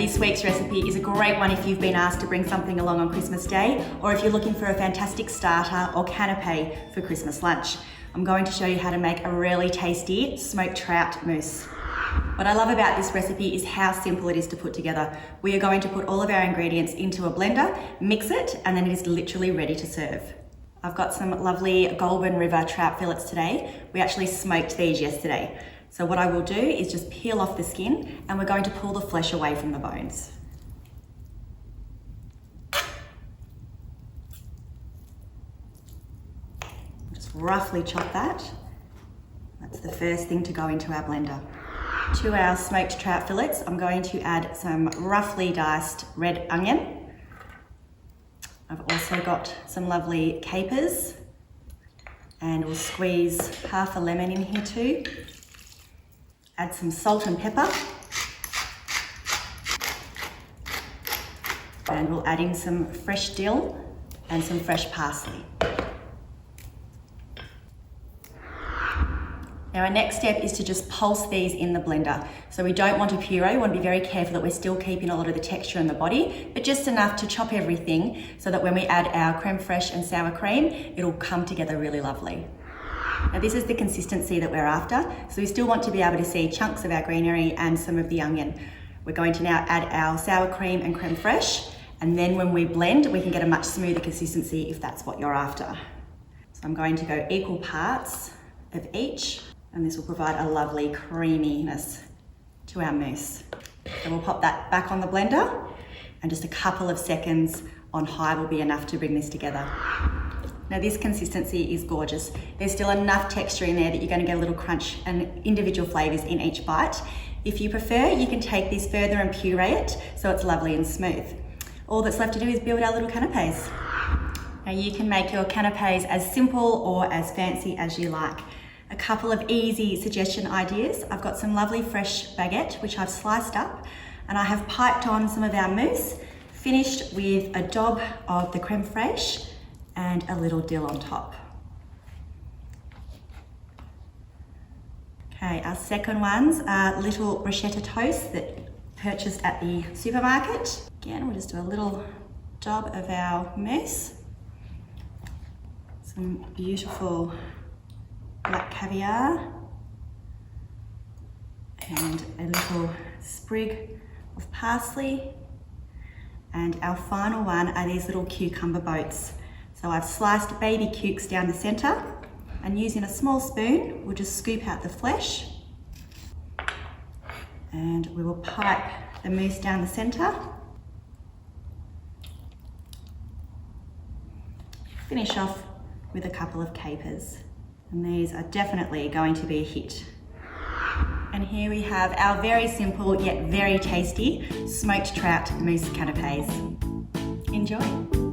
this week's recipe is a great one if you've been asked to bring something along on Christmas Day, or if you're looking for a fantastic starter or canapé for Christmas lunch. I'm going to show you how to make a really tasty smoked trout mousse. What I love about this recipe is how simple it is to put together. We are going to put all of our ingredients into a blender, mix it, and then it is literally ready to serve. I've got some lovely Goulburn River trout fillets today. We actually smoked these yesterday. So what I will do is just peel off the skin, and we're going to pull the flesh away from the bones. Just roughly chop that. That's the first thing to go into our blender. To our smoked trout fillets, I'm going to add some roughly diced red onion. I've also got some lovely capers, and we'll squeeze half a lemon in here too. Add some salt and pepper, and we'll add in some fresh dill and some fresh parsley. Now our next step is to just pulse these in the blender. So we don't want a puree, we want to be very careful that we're still keeping a lot of the texture in the body, but just enough to chop everything so that when we add our creme fraiche and sour cream, it'll come together really lovely. Now this is the consistency that we're after, so we still want to be able to see chunks of our greenery and some of the onion. We're going to now add our sour cream and creme fraiche, and then when we blend, we can get a much smoother consistency if that's what you're after. So I'm going to go equal parts of each, and this will provide a lovely creaminess to our mousse. So we'll pop that back on the blender, and just a couple of seconds on high will be enough to bring this together. Now this consistency is gorgeous. There's still enough texture in there that you're going to get a little crunch and individual flavours in each bite. If you prefer, you can take this further and puree it so it's lovely and smooth. All that's left to do is build our little canapes. Now you can make your canapes as simple or as fancy as you like. A couple of easy suggestion ideas. I've got some lovely fresh baguette which I've sliced up, and I have piped on some of our mousse, finished with a dob of the creme fraiche and a little dill on top. Okay, our second ones are little bruschetta toast that purchased at the supermarket. Again, we'll just do a little dob of our mousse. Some beautiful black caviar and a little sprig of parsley. And our final one are these little cucumber boats. So I've sliced baby cukes down the centre, and using a small spoon, we'll just scoop out the flesh, and we will pipe the mousse down the centre. Finish off with a couple of capers. And these are definitely going to be a hit. And here we have our very simple yet very tasty smoked trout mousse canapes. Enjoy.